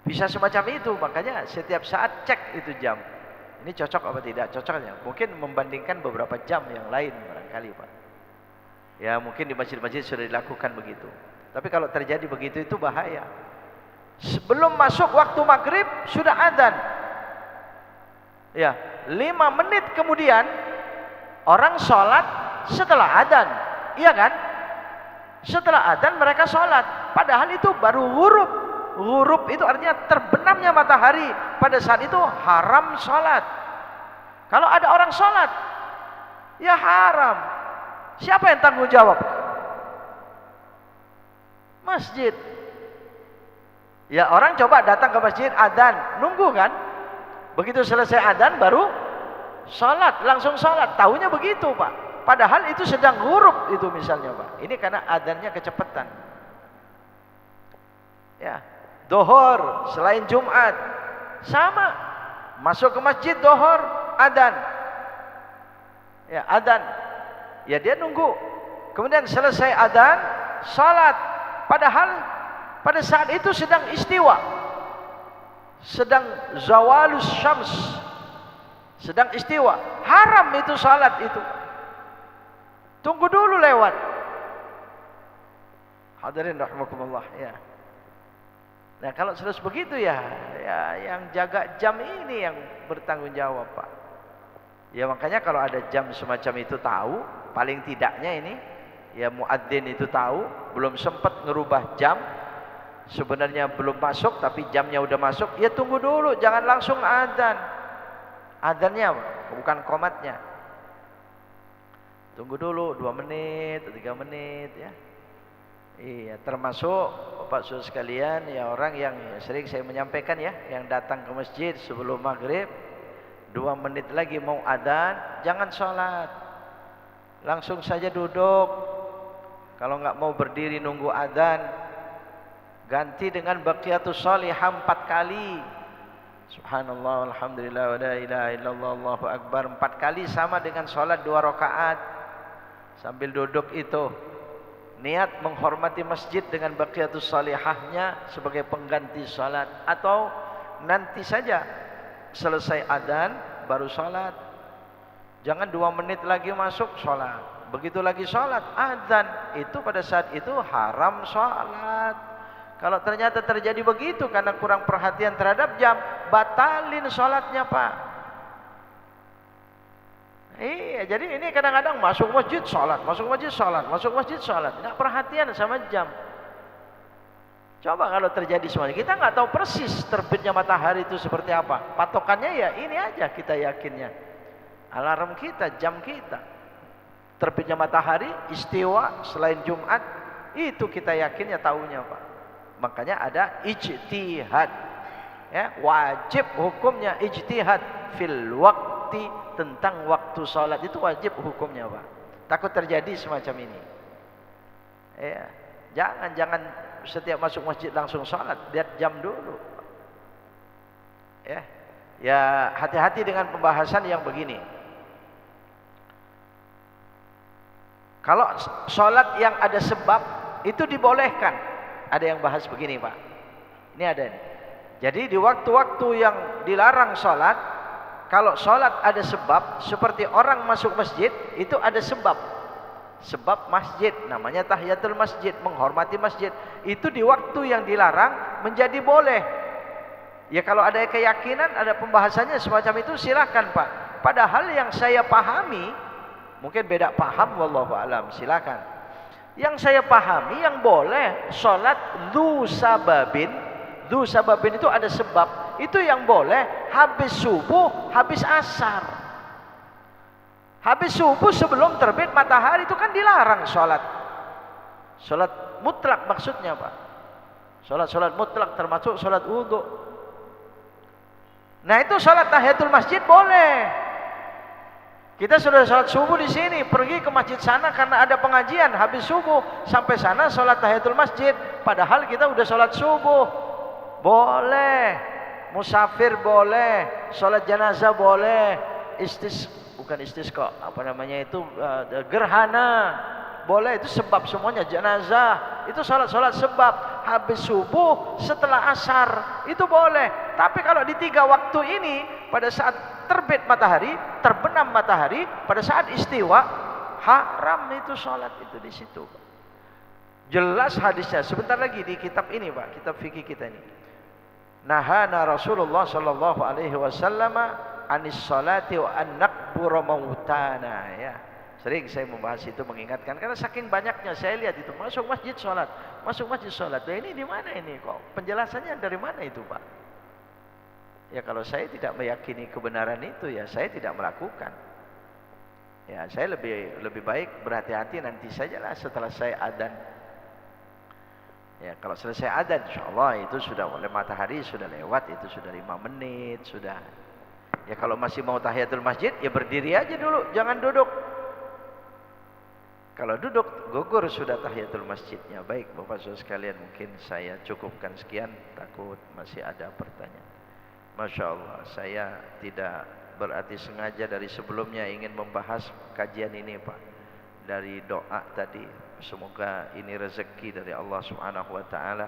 Bisa semacam itu, makanya setiap saat cek itu jam. Ini cocok apa tidak cocoknya? Mungkin membandingkan beberapa jam yang lain barangkali Pak. Ya mungkin di masjid-masjid sudah dilakukan begitu. Tapi kalau terjadi begitu itu bahaya. Sebelum masuk waktu maghrib sudah adzan. Ya, 5 menit kemudian orang sholat setelah adzan, iya kan? Setelah adzan mereka sholat, padahal itu baru ghurub. Ghurub itu artinya terbenamnya matahari. Pada saat itu haram sholat. Kalau ada orang sholat, ya haram. Siapa yang tanggung jawab? Masjid. Ya orang coba datang ke masjid adzan, nunggu kan? Begitu selesai adzan baru sholat, langsung sholat. Tahunya begitu Pak. Padahal itu sedang ghurub itu misalnya Pak. Ini karena adzannya kecepatan. Ya, Dohor selain Jumat sama. Masuk ke masjid dohor, adzan. Ya, adzan. Ya dia nunggu. Kemudian selesai adzan, sholat. Padahal pada saat itu sedang istiwa. sedang zawalus syams, sedang istiwa, haram itu salat itu. Tunggu dulu lewat. Hadirin rahimakumullah ya. Nah, kalau sudah begitu ya yang jaga jam ini yang bertanggung jawab, Pak. Ya makanya kalau ada jam semacam itu tahu, paling tidaknya ini ya muadzin itu tahu, belum sempat ngerubah jam, sebenarnya belum masuk tapi jamnya udah masuk, ya tunggu dulu, jangan langsung adzan. Adzannya bukan qomatnya. Tunggu dulu 2 menit, 3 menit ya. Iya, termasuk Bapak Saudara sekalian ya, orang yang sering saya menyampaikan ya, yang datang ke masjid sebelum maghrib 2 menit lagi mau adzan, jangan sholat, langsung saja duduk. Kalau nggak mau berdiri nunggu adzan, ganti dengan baqiyatus sholihah 4 kali. Subhanallah, alhamdulillah, wa la ilaha illallah, Allahu akbar 4 kali, sama dengan sholat 2 rakaat. Sambil duduk itu niat menghormati masjid dengan baqiyatus sholihahnya sebagai pengganti sholat, atau nanti saja selesai adzan baru sholat. Jangan 2 menit lagi masuk sholat, begitu lagi sholat adzan, itu pada saat itu haram sholat. Kalau ternyata terjadi begitu karena kurang perhatian terhadap jam, batalin sholatnya, Pak. Iya, jadi ini kadang-kadang masuk masjid sholat, masuk masjid sholat, masuk masjid sholat, nggak perhatian sama jam. Coba kalau terjadi semuanya, kita nggak tahu persis terbitnya matahari itu seperti apa. Patokannya ya ini aja, kita yakinnya alarm kita, jam kita. Terbitnya matahari, istiwa selain Jumat, itu kita yakinnya tahunya, Pak. Makanya ada ijtihad. Ya, wajib hukumnya ijtihad fil waqti, tentang waktu sholat itu wajib hukumnya, Pak. Takut terjadi semacam ini. Ya, jangan setiap masuk masjid langsung sholat, lihat jam dulu. Ya, hati-hati dengan pembahasan yang begini. Kalau sholat yang ada sebab itu dibolehkan. Ada yang bahas begini, Pak. Ini ada ini. Jadi di waktu-waktu yang dilarang sholat, kalau sholat ada sebab, seperti orang masuk masjid, itu ada sebab. Sebab masjid, namanya tahiyatul masjid, menghormati masjid. Itu di waktu yang dilarang menjadi boleh. Ya kalau ada keyakinan, ada pembahasannya semacam itu, silakan, Pak. Padahal yang saya pahami, mungkin beda paham, wallahu alam, silakan. Yang saya pahami, yang boleh sholat dzu sababin itu ada sebab. Itu yang boleh habis subuh, habis asar. Habis subuh sebelum terbit matahari itu kan dilarang sholat. Sholat mutlak maksudnya, Pak. Sholat mutlak termasuk sholat wudhu. Nah itu sholat tahiyatul masjid boleh. Kita sudah sholat subuh di sini, pergi ke masjid sana karena ada pengajian. Habis subuh sampai sana sholat tahiyatul masjid. Padahal kita udah sholat subuh. Boleh. Musafir boleh, sholat jenazah boleh, bukan istisqa, apa namanya itu, gerhana boleh, itu sebab semuanya. Jenazah itu sholat sebab. Habis subuh, setelah asar itu boleh. Tapi kalau di 3 waktu ini, pada saat terbit matahari, terbenam matahari, pada saat istiwa, haram itu sholat itu di situ. Jelas hadisnya. Sebentar lagi di kitab ini, Pak, kitab fikih kita ini. Nahana Rasulullah sallallahu alaihi wasallam anis salati wa an naqbura mautana, ya. Sering saya membahas itu, mengingatkan karena saking banyaknya saya lihat itu masuk masjid sholat, masuk masjid sholat. Nah, ini di mana ini kok? Penjelasannya dari mana itu, Pak? Ya kalau saya tidak meyakini kebenaran itu, ya saya tidak melakukan. Ya saya lebih baik berhati-hati nanti sajalah setelah saya adzan. Ya kalau selesai adzan, insyaallah itu sudah oleh matahari sudah lewat, itu sudah 5 menit sudah. Ya kalau masih mau tahiyatul masjid, ya berdiri aja dulu, jangan duduk. Kalau duduk gugur sudah tahiyatul masjidnya. Baik Bapak Saudara sekalian, mungkin saya cukupkan sekian, takut masih ada pertanyaan. Masya Allah, saya tidak berarti sengaja dari sebelumnya ingin membahas kajian ini, Pak. Dari doa tadi, semoga ini rezeki dari Allah Subhanahu wa taala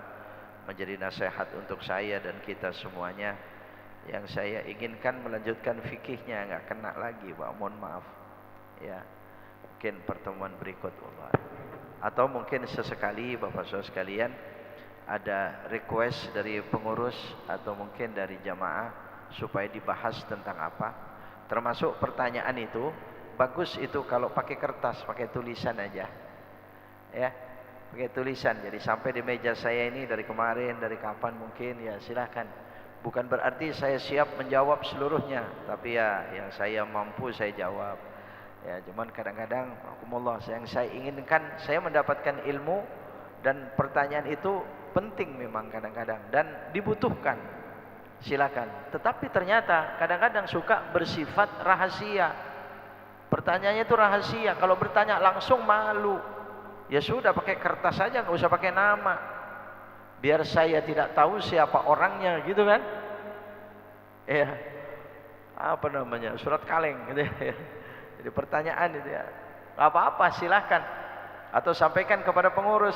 menjadi nasihat untuk saya dan kita semuanya. Yang saya inginkan melanjutkan fikihnya, nggak kena lagi Pak, mohon maaf ya. Mungkin pertemuan berikut Allah. Atau mungkin sesekali Bapak Saudara sekalian ada request dari pengurus atau mungkin dari jamaah supaya dibahas tentang apa, termasuk pertanyaan itu bagus itu kalau pakai kertas, pakai tulisan aja ya, pakai tulisan. Jadi sampai di meja saya ini dari kemarin, dari kapan mungkin ya silahkan. Bukan berarti saya siap menjawab seluruhnya, tapi ya yang saya mampu saya jawab. Ya, cuman kadang-kadang yang saya inginkan saya mendapatkan ilmu dan pertanyaan itu penting memang kadang-kadang dan dibutuhkan. Silakan. Tetapi ternyata kadang-kadang suka bersifat rahasia. Pertanyaannya itu rahasia. Kalau bertanya langsung malu. Ya sudah pakai kertas saja, nggak usah pakai nama. Biar saya tidak tahu siapa orangnya, gitu kan? Ya, apa namanya, surat kaleng, gitu ya. Jadi pertanyaan itu ya, nggak apa-apa, silahkan. Atau sampaikan kepada pengurus.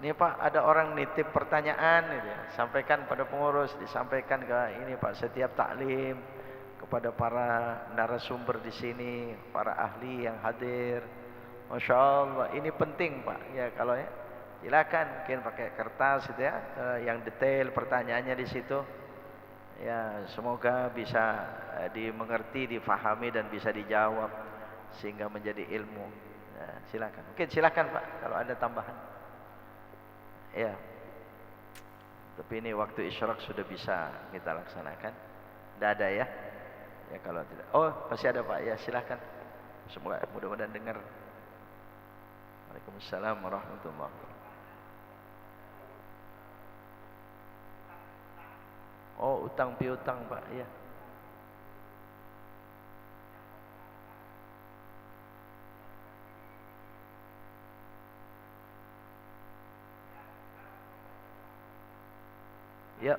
Ini Pak, ada orang nitip pertanyaan, gitu ya. Sampaikan pada pengurus, disampaikan ke ini Pak, setiap taklim kepada para narasumber di sini, para ahli yang hadir. Masya Allah, ini penting Pak. Ya kalau ya. Silakan, mungkin pakai kertas gitu ya, yang detail pertanyaannya di situ. Ya, semoga bisa dimengerti, difahami dan bisa dijawab sehingga menjadi ilmu. Ya, silakan. Mungkin silakan Pak kalau ada tambahan. Ya. Tapi ini waktu isyraq sudah bisa kita laksanakan. Tidak ada ya? Ya kalau tidak. Oh, masih ada Pak. Ya, silakan. Semoga mudah-mudahan dengar. Waalaikumsalam warahmatullahi wabarakatuh. Oh, utang piutang Pak, ya. Ya.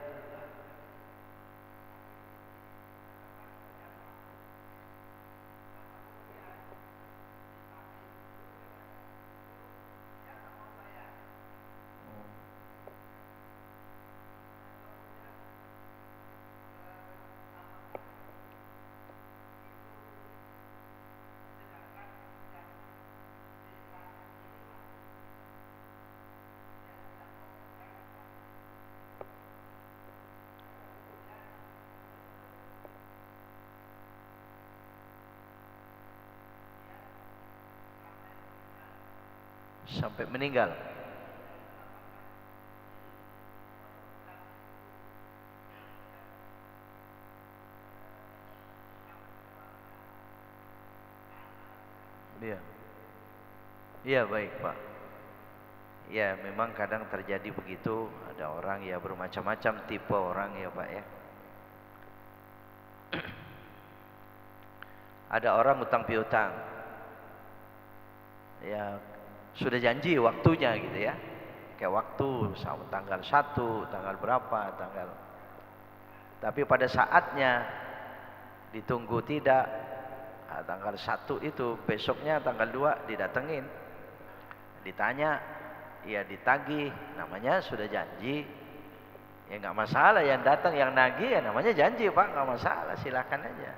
Sampai meninggal. Iya. Iya baik Pak. Ya memang kadang terjadi begitu. Ada orang ya bermacam-macam tipe orang ya Pak ya. Ada orang utang piutang. Ya sudah janji waktunya gitu ya. Kayak waktu tanggal 1, tanggal berapa, tanggal. Tapi pada saatnya ditunggu tidak. Nah, tanggal 1 itu besoknya tanggal 2 didatengin. Ditanya, ya ditagih, namanya sudah janji. Ya nggak masalah yang datang yang nagih ya namanya janji Pak, nggak masalah, silakan aja.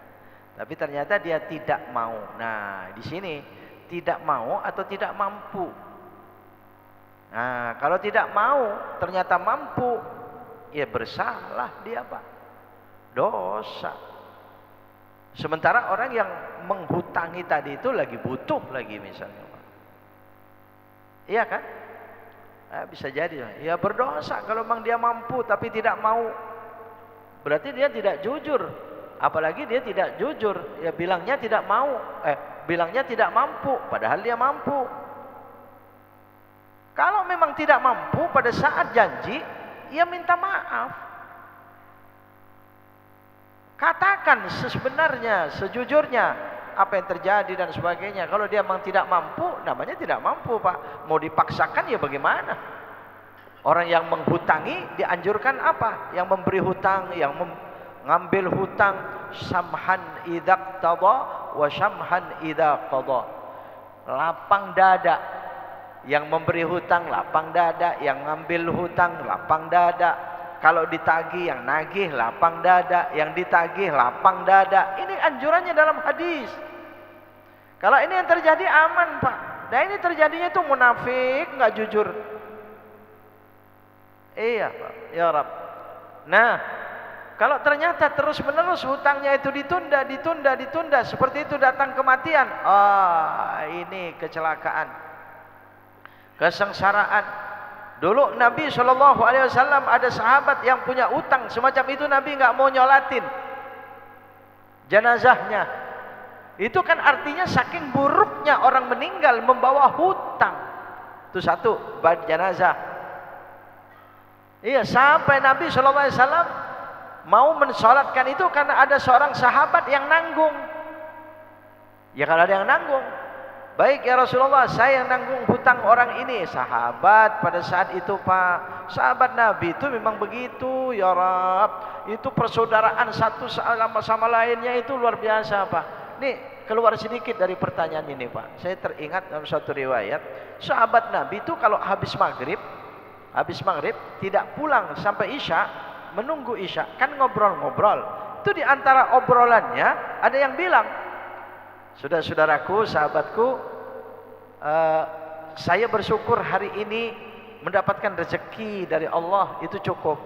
Tapi ternyata dia tidak mau. Nah, di sini tidak mau atau tidak mampu. Nah, kalau tidak mau ternyata mampu, ya bersalah dia Pak. Dosa. Sementara orang yang menghutangi tadi itu lagi butuh lagi misalnya Pak. Iya kan? Nah, bisa jadi ya berdosa kalau memang dia mampu tapi tidak mau. Berarti dia tidak jujur. Apalagi dia tidak jujur, ya bilangnya tidak mau, bilangnya tidak mampu, padahal dia mampu. Kalau memang tidak mampu pada saat janji, ya minta maaf. Katakan sebenarnya, sejujurnya apa yang terjadi dan sebagainya. Kalau dia memang tidak mampu, namanya tidak mampu Pak. Mau dipaksakan ya bagaimana? Orang yang menghutangi dianjurkan apa? Yang memberi hutang, yang ngambil hutang, samhan idza qada wa syamhan idza qada. Lapang dada Yang memberi hutang lapang dada, yang ngambil hutang lapang dada. Kalau ditagih, yang nagih lapang dada, yang ditagih lapang dada. Ini anjurannya dalam hadis. Kalau ini yang terjadi aman, Pak. Nah ini terjadinya itu munafik, nggak jujur. Iya, Pak. Ya Rab. Nah, kalau ternyata terus-menerus hutangnya itu ditunda, seperti itu datang kematian. Ini kecelakaan, kesengsaraan. Dulu Nabi SAW ada sahabat yang punya utang semacam itu, Nabi nggak mau nyolatin jenazahnya. Itu kan artinya saking buruknya orang meninggal membawa hutang. Itu satu, bad jenazah. Iya, sampai Nabi SAW mau mensolatkan itu karena ada seorang sahabat yang nanggung. Ya kalau ada yang nanggung, baik ya Rasulullah, saya yang nanggung hutang orang ini. Sahabat pada saat itu, Pak, sahabat Nabi itu memang begitu, ya Rab. Itu persaudaraan satu sama lainnya itu luar biasa, Pak. Nih keluar sedikit dari pertanyaan ini, Pak. Saya teringat dalam suatu riwayat, sahabat Nabi itu kalau habis maghrib tidak pulang sampai isya, menunggu isya, kan ngobrol-ngobrol. Itu di antara obrolannya ada yang bilang, saudaraku, sahabatku, saya bersyukur hari ini mendapatkan rezeki dari Allah, itu cukup.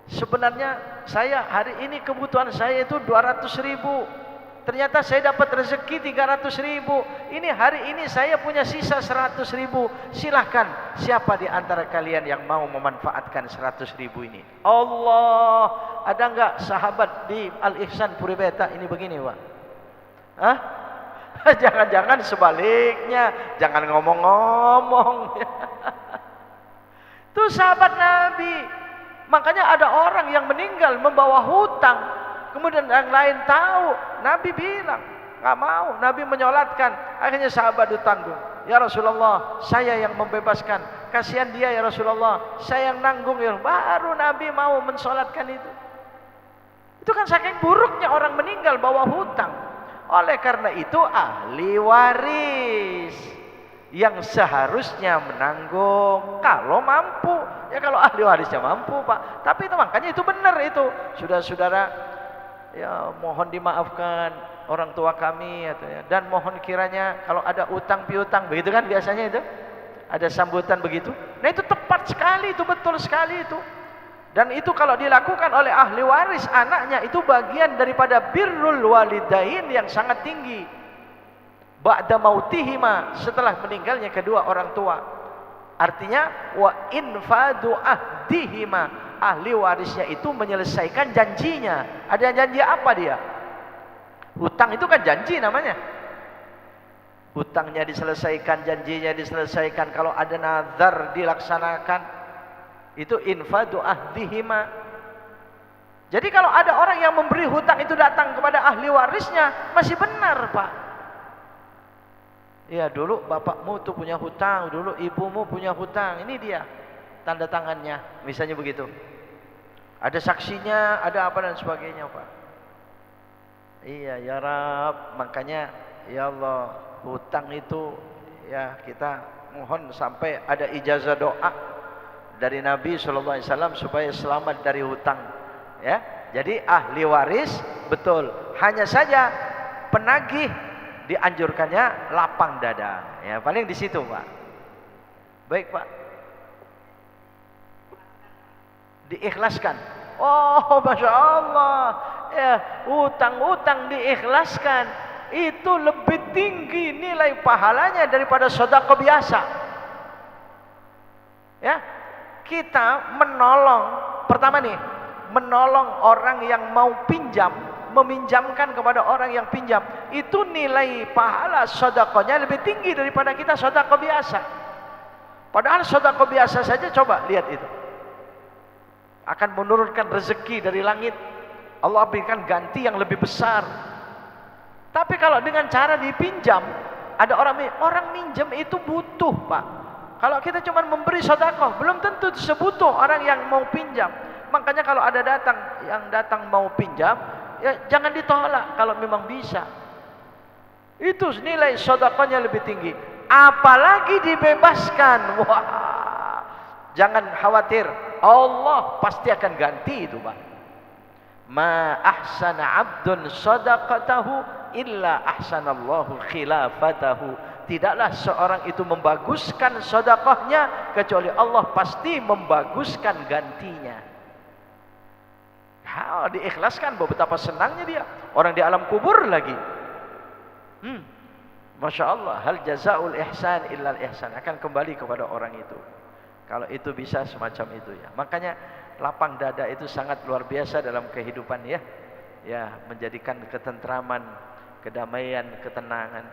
Sebenarnya saya hari ini kebutuhan saya itu 200.000. Ternyata saya dapat rezeki 300.000. Ini hari ini saya punya sisa 100.000. Silahkan, siapa di antara kalian yang mau memanfaatkan 100.000 ini? Allah, ada enggak sahabat di Al-Ihsan Puri Beta ini begini, Pak? Hah? Jangan-jangan sebaliknya, jangan ngomong-ngomong. Itu sahabat Nabi. Makanya ada orang yang meninggal membawa hutang. Kemudian yang lain tahu, Nabi bilang nggak mau, Nabi menyolatkan. Akhirnya sahabat ditanggung. Ya Rasulullah, saya yang membebaskan. Kasihan dia ya Rasulullah, saya yang nanggung. Ya, baru Nabi mau mensolatkan itu. Itu kan saking buruknya orang meninggal bawa hutang. Oleh karena itu ahli waris yang seharusnya menanggung kalau mampu. Ya kalau ahli warisnya mampu, Pak. Tapi itu makanya itu benar itu. Saudara-saudara, ya mohon dimaafkan orang tua kami dan mohon kiranya kalau ada utang piutang, begitu kan biasanya itu ada sambutan begitu. Nah itu tepat sekali, itu betul sekali itu. Dan itu kalau dilakukan oleh ahli waris anaknya, itu bagian daripada birrul walidain yang sangat tinggi. Ba'da mautihima, setelah meninggalnya kedua orang tua. Artinya wa infadu ahdihima, ahli warisnya itu menyelesaikan janjinya. Ada yang janji apa dia? Hutang itu kan janji namanya. Hutangnya diselesaikan, janjinya diselesaikan. Kalau ada nazar dilaksanakan. Itu infadu ahdihima. Jadi kalau ada orang yang memberi hutang itu datang kepada ahli warisnya, masih benar, Pak. Ya dulu bapakmu tuh punya hutang, dulu ibumu punya hutang. Ini dia tanda tangannya, misalnya begitu. Ada saksinya, ada apa dan sebagainya, Pak. Iya ya Rab, makanya ya Allah, hutang itu ya kita mohon sampai ada ijazah doa dari Nabi SAW supaya selamat dari hutang. Ya, jadi ahli waris betul. Hanya saja penagih dianjurkannya lapang dada. Ya paling di situ, Pak. Baik, Pak. Diikhlaskan. Oh, Masya Allah. Ya, utang-utang diikhlaskan. Itu lebih tinggi nilai pahalanya daripada sedekah biasa. Ya, kita menolong. Pertama nih, menolong orang yang mau pinjam, meminjamkan kepada orang yang pinjam. Itu nilai pahala sedekahnya lebih tinggi daripada kita sedekah biasa. Padahal sedekah biasa saja coba lihat itu akan menurunkan rezeki dari langit. Allah berikan ganti yang lebih besar. Tapi kalau dengan cara dipinjam, ada orang minjem itu butuh, Pak. Kalau kita cuma memberi sedekah, belum tentu sebutuh orang yang mau pinjam. Makanya kalau ada yang datang mau pinjam, ya jangan ditolak kalau memang bisa. Itu nilai sedekahnya lebih tinggi. apalagi dibebaskan. Wah, jangan khawatir, Allah pasti akan ganti itu, Pak. Ma ahsana abdun sadaqatahu illa ahsanallahu khilafatahu. Tidaklah seorang itu membaguskan sedekahnya kecuali Allah pasti membaguskan gantinya. Diikhlaskan, betapa senangnya dia. Orang di alam kubur lagi. Masya Allah, hal jazaul ihsan illal ihsan, akan kembali kepada orang itu. Kalau itu bisa semacam itu ya. Makanya lapang dada itu sangat luar biasa dalam kehidupan ya. Ya, menjadikan ketentraman, kedamaian, ketenangan.